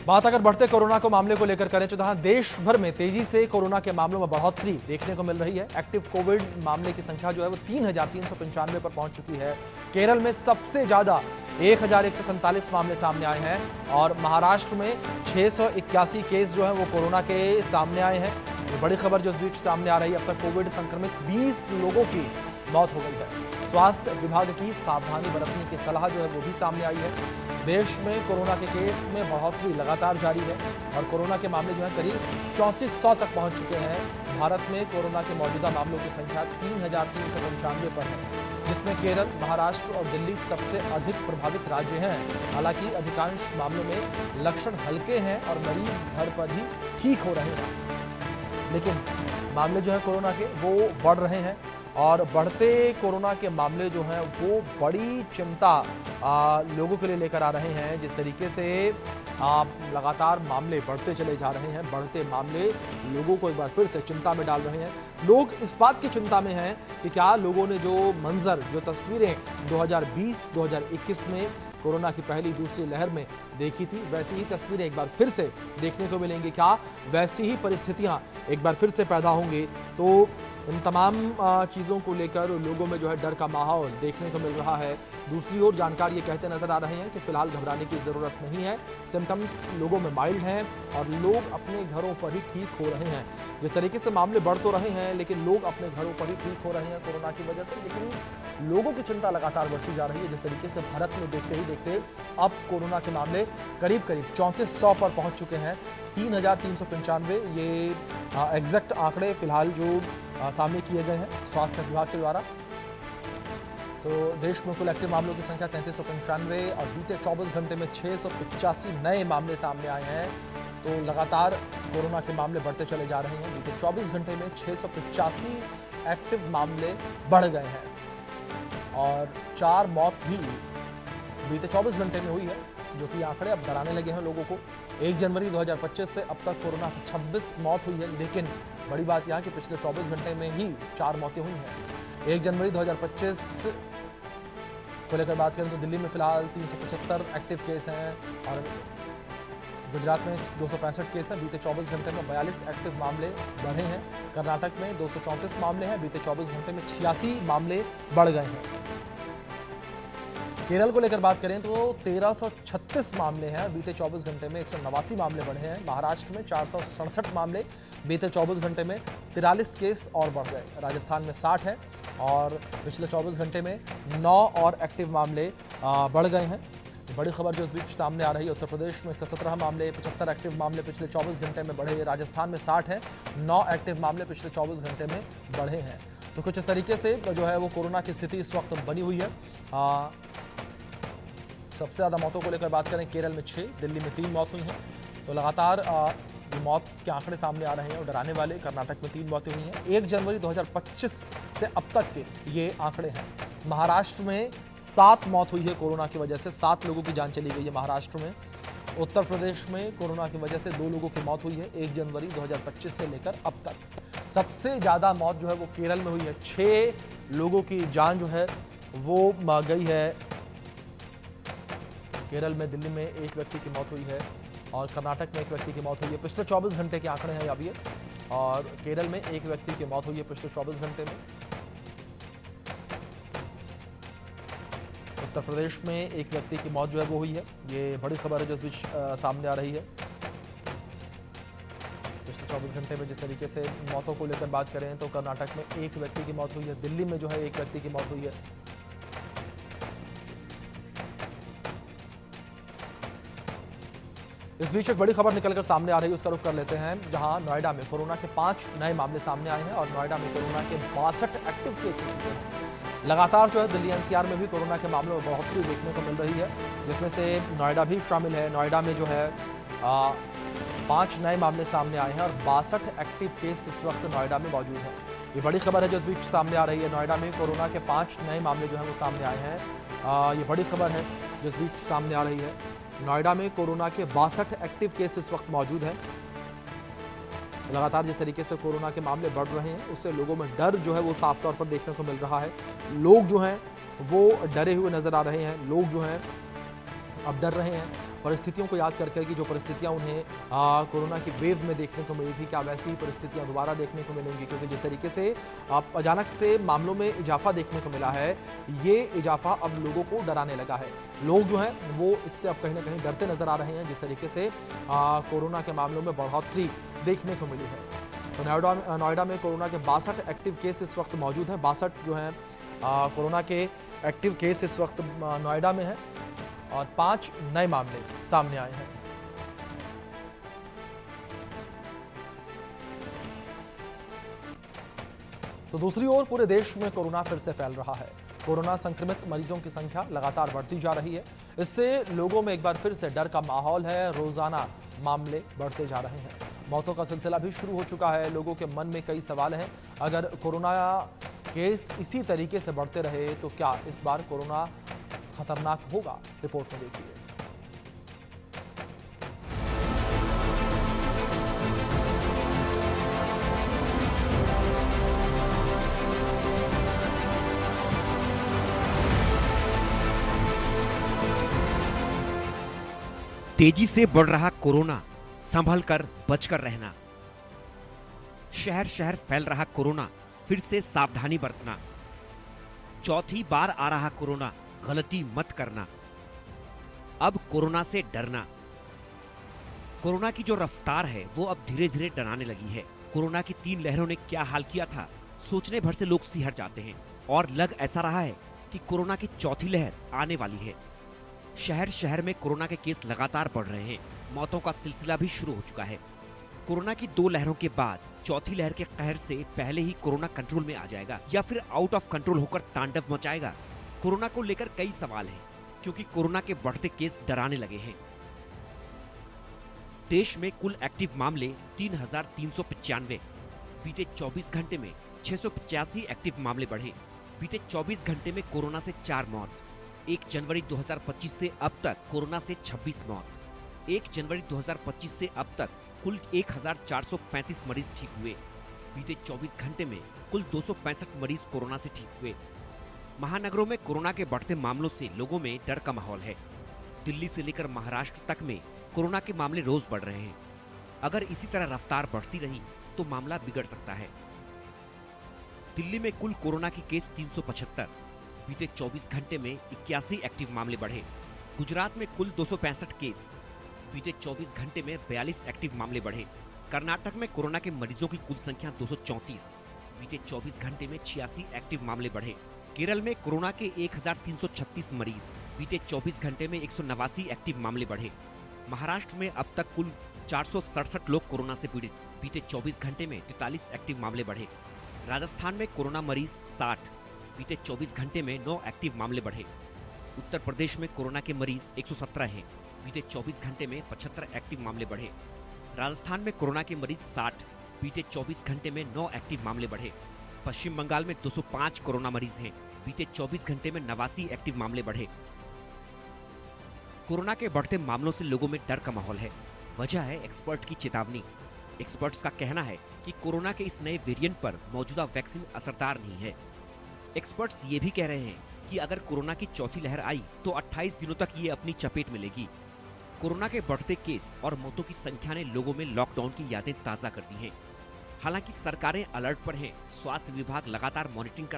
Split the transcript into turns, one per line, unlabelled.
बात अगर बढ़ते कोरोना को मामले को लेकर करें तो जहां देश भर में तेजी से कोरोना के मामलों में बढ़ोतरी देखने को मिल रही है। एक्टिव कोविड मामले की संख्या जो है वो 3,395 पर पहुंच चुकी है। केरल में सबसे ज्यादा 1,147 मामले सामने आए हैं और महाराष्ट्र में 681 केस जो है वो कोरोना के सामने आए हैं। ये बड़ी खबर जो इस बीच सामने आ रही है, अब तक कोविड संक्रमित 20 लोगों की मौत हो गई है। स्वास्थ्य विभाग की सावधानी बरतने की सलाह जो है वो भी सामने आई है। देश में कोरोना के केस में बढ़ोतरी लगातार जारी है और कोरोना के मामले जो है करीब 3400 तक पहुंच चुके हैं। भारत में कोरोना के मौजूदा मामलों की संख्या 3,395 पर है, जिसमें केरल, महाराष्ट्र और दिल्ली सबसे अधिक प्रभावित राज्य हैं। हालांकि अधिकांश मामलों में लक्षण हल्के हैं और मरीज घर पर ही ठीक हो रहे हैं, लेकिन मामले जो है कोरोना के वो बढ़ रहे हैं और बढ़ते कोरोना के मामले जो हैं वो बड़ी चिंता लोगों के लिए लेकर आ रहे हैं। जिस तरीके से लगातार मामले बढ़ते चले जा रहे हैं, बढ़ते मामले लोगों को एक बार फिर से चिंता में डाल रहे हैं। लोग इस बात की चिंता में हैं कि क्या लोगों ने जो मंजर, जो तस्वीरें 2020-2021 में कोरोना की पहली दूसरी लहर में देखी थी, वैसी ही तस्वीरें एक बार फिर से देखने को मिलेंगी। क्या वैसी ही परिस्थितियां एक बार फिर से पैदा होंगी? तो इन तमाम चीज़ों को लेकर लोगों में जो है डर का माहौल देखने को मिल रहा है। दूसरी ओर जानकार ये कहते नजर आ रहे हैं कि फिलहाल घबराने की ज़रूरत नहीं है। सिम्टम्स लोगों में माइल्ड हैं और लोग अपने घरों पर ही ठीक हो रहे हैं। जिस तरीके से मामले बढ़ तो रहे हैं, लेकिन लोग अपने घरों पर ही ठीक हो रहे हैं कोरोना की वजह से, लेकिन लोगों की चिंता लगातार बढ़ती जा रही है। जिस तरीके से भारत में देखते ही देखते अब कोरोना के मामले करीब 3400 पर पहुंच चुके हैं। 3,395 ये एग्जैक्ट आंकड़े फिलहाल जो सामने किए गए हैं स्वास्थ्य विभाग के द्वारा। तो देश में कुल एक्टिव मामलों की संख्या 3,395 और बीते 24 घंटे में 685 नए मामले सामने आए हैं। तो लगातार कोरोना के मामले बढ़ते चले जा रहे हैं। बीते 24 घंटे में 685 एक्टिव मामले बढ़ गए हैं और 4 मौत भी बीते 24 घंटे में हुई है, जो कि आंकड़े अब डराने लगे हैं लोगों को। 1 जनवरी 2025 से अब तक कोरोना से 26 मौत हुई है, लेकिन बड़ी बात यह कि पिछले 24 घंटे में ही 4 मौतें हुई हैं। 1 जनवरी 2025 को लेकर बात करें तो दिल्ली में फिलहाल 375 एक्टिव केस हैं और गुजरात में 265 केस हैं। बीते 24 घंटे में 42 एक्टिव मामले बढ़े हैं। कर्नाटक में 234 मामले हैं। बीते 24 घंटे में 86 मामले बढ़ गए हैं। केरल को लेकर बात करें तो 1336 मामले हैं। बीते 24 घंटे में 189 मामले बढ़े हैं। महाराष्ट्र में 467 मामले, बीते 24 घंटे में 43 केस और बढ़ गए। राजस्थान में 60 है और पिछले 24 घंटे में 9 और एक्टिव मामले बढ़ गए हैं। बड़ी खबर जो इस बीच सामने आ रही है, उत्तर प्रदेश में 117 मामले, 75 एक्टिव मामले पिछले 24 घंटे में बढ़े। राजस्थान में 60 है, 9 एक्टिव मामले पिछले 24 घंटे में बढ़े हैं। तो कुछ इस तरीके से जो है वो कोरोना की स्थिति इस वक्त बनी हुई है। सबसे ज़्यादा मौतों को लेकर बात करें, केरल में 6, दिल्ली में 3 मौत हुई हैं। तो लगातार ये मौत के आंकड़े सामने आ रहे हैं और डराने वाले। कर्नाटक में 3 मौतें हुई हैं। 1 जनवरी 2025 से अब तक के ये आंकड़े हैं। महाराष्ट्र में 7 मौत हुई है कोरोना की वजह से, 7 लोगों की जान चली गई है महाराष्ट्र में। उत्तर प्रदेश में कोरोना की वजह से 2 लोगों की मौत हुई है 1 जनवरी 2025 से लेकर अब तक। सबसे ज़्यादा मौत जो है वो केरल में हुई है। 6 लोगों की जान जो है वो गई है केरल में। दिल्ली में 1 व्यक्ति की मौत हुई है और कर्नाटक में 1 व्यक्ति की मौत हुई है। पिछले 24 घंटे के आंकड़े हैं अब ये, और केरल में 1 व्यक्ति की मौत हुई है पिछले 24 घंटे में। उत्तर प्रदेश में 1 व्यक्ति की मौत जो है वो हुई है। ये बड़ी खबर है जो इस बीच सामने आ रही है। पिछले 24 घंटे में जिस तरीके से मौतों को लेकर बात करें तो कर्नाटक में 1 व्यक्ति की मौत हुई है। दिल्ली में जो है 1 व्यक्ति की मौत हुई है। इस बीच एक बड़ी खबर निकलकर सामने आ रही है, उसका रुख कर लेते हैं, जहां नोएडा में कोरोना के 5 नए मामले सामने आए हैं और नोएडा में कोरोना के 62 एक्टिव केस हो चुके हैं। लगातार जो है दिल्ली एनसीआर में भी कोरोना के मामलों में बढ़ोतरी देखने को मिल रही है, जिसमें से नोएडा भी शामिल है। नोएडा में जो है 5 नए मामले सामने आए हैं और 62 एक्टिव केस इस वक्त नोएडा में मौजूद है। ये बड़ी खबर है जो इस बीच सामने आ रही है। नोएडा में कोरोना के 5 नए मामले जो है वो सामने आए हैं। ये बड़ी खबर है जो इस बीच सामने आ रही है। नोएडा में कोरोना के 62 एक्टिव केस इस वक्त मौजूद है। लगातार जिस तरीके से कोरोना के मामले बढ़ रहे हैं, उससे लोगों में डर जो है वो साफ तौर पर देखने को मिल रहा है। लोग जो हैं वो डरे हुए नजर आ रहे हैं। लोग जो हैं अब डर रहे हैं परिस्थितियों को याद कर कि जो परिस्थितियां उन्हें कोरोना की वेव में देखने को मिली थी, क्या वैसी परिस्थितियां दोबारा देखने को मिलेंगी, क्योंकि जिस तरीके से अचानक से मामलों में इजाफा देखने को मिला है, ये इजाफा अब लोगों को डराने लगा है। लोग जो हैं वो इससे अब कहीं ना कहीं डरते नजर आ रहे हैं, जिस तरीके से कोरोना के मामलों में बढ़ोतरी देखने को मिली है। तो नोएडा में कोरोना के 62 एक्टिव केस इस वक्त मौजूद हैं। 62 जो हैं कोरोना के एक्टिव केस इस वक्त नोएडा में हैं और 5 नए मामले सामने आए हैं। तो दूसरी ओर पूरे देश में कोरोना फिर से फैल रहा है। कोरोना संक्रमित मरीजों की संख्या लगातार बढ़ती जा रही है। इससे लोगों में एक बार फिर से डर का माहौल है। रोजाना मामले बढ़ते जा रहे हैं। मौतों का सिलसिला भी शुरू हो चुका है। लोगों के मन में कई सवाल हैं। अगर कोरोना केस इसी तरीके से बढ़ते रहे तो क्या इस बार कोरोना खतरनाक होगा? रिपोर्ट में देखिए।
तेजी से बढ़ रहा कोरोना, संभल कर बचकर रहना। शहर शहर फैल रहा कोरोना, फिर से सावधानी बरतना। चौथी बार आ रहा कोरोना, गलती मत करना। अब कोरोना से डरना। कोरोना की जो रफ्तार है वो अब धीरे धीरे डराने लगी है। कोरोना की 3 लहरों ने क्या हाल किया था, सोचने भर से लोग सिहर जाते हैं। और लग ऐसा रहा है कि कोरोना की चौथी लहर आने वाली है। शहर शहर में कोरोना के केस लगातार बढ़ रहे हैं। मौतों का सिलसिला भी शुरू हो चुका है। कोरोना की 2 लहरों के बाद चौथी लहर के कहर से पहले ही कोरोना कंट्रोल में आ जाएगा या फिर आउट ऑफ कंट्रोल होकर तांडव मचाएगा। कोरोना को लेकर कई सवाल हैं, क्योंकि कोरोना के बढ़ते केस डराने लगे हैं। देश में कुल एक्टिव मामले 3,395। बीते 24 घंटे में 685 एक्टिव मामले बढ़े। बीते 24 घंटे में कोरोना से 4 मौत। 1 जनवरी 2025 से अब तक कोरोना से 26 मौत। 1 जनवरी 2025 से अब तक कुल 1,435 मरीज ठीक हुए। बीते 24 घंटे में कुल 265 मरीज कोरोना से ठीक हुए। महानगरों में कोरोना के बढ़ते मामलों से लोगों में डर का माहौल है। दिल्ली से लेकर महाराष्ट्र तक में कोरोना के मामले रोज बढ़ रहे हैं। अगर इसी तरह रफ्तार बढ़ती रही तो मामला बिगड़ सकता है। दिल्ली में कुल कोरोना के केस 375। बीते 24 घंटे में 81 एक्टिव मामले बढ़े। गुजरात में कुल 265 केस। बीते 24 घंटे में 42 एक्टिव मामले बढ़े। कर्नाटक में कोरोना के मरीजों की कुल संख्या 234। बीते 24 घंटे में 86 एक्टिव मामले बढ़े। केरल में कोरोना के 1,336 मरीज। बीते 24 घंटे में 189 एक्टिव मामले बढ़े। महाराष्ट्र में अब तक कुल 467 लोग कोरोना से पीड़ित। बीते 24 घंटे में 43 एक्टिव मामले बढ़े। राजस्थान में कोरोना मरीज 60। बीते 24 घंटे में 9 एक्टिव मामले बढ़े। उत्तर प्रदेश में कोरोना के मरीज 117 हैं। बीते 24 घंटे में 75 एक्टिव मामले बढ़े। राजस्थान में कोरोना के मरीज 60। बीते 24 घंटे में 9 एक्टिव मामले बढ़े। पश्चिम बंगाल में 205 कोरोना मरीज हैं। बीते 24 घंटे में 89 एक्टिव मामले बढ़े। कोरोना के बढ़ते मामलों से लोगों में डर का माहौल है। वजह है एक्सपर्ट की चेतावनी। एक्सपर्ट्स का कहना है कि कोरोना के इस नए वेरिएंट पर मौजूदा वैक्सीन असरदार नहीं है। एक्सपर्ट्स ये भी कह रहे हैं कि अगर कोरोना की चौथी लहर आई तो 28 दिनों तक ये अपनी चपेट में लेगी। कोरोना के बढ़ते केस और मौतों की संख्या ने लोगों में लॉकडाउन की यादें ताजा कर दी हैं। हालांकि सरकारें अलर्ट पर हैं। स्वास्थ्य विभाग लगातार मॉनिटरिंग कर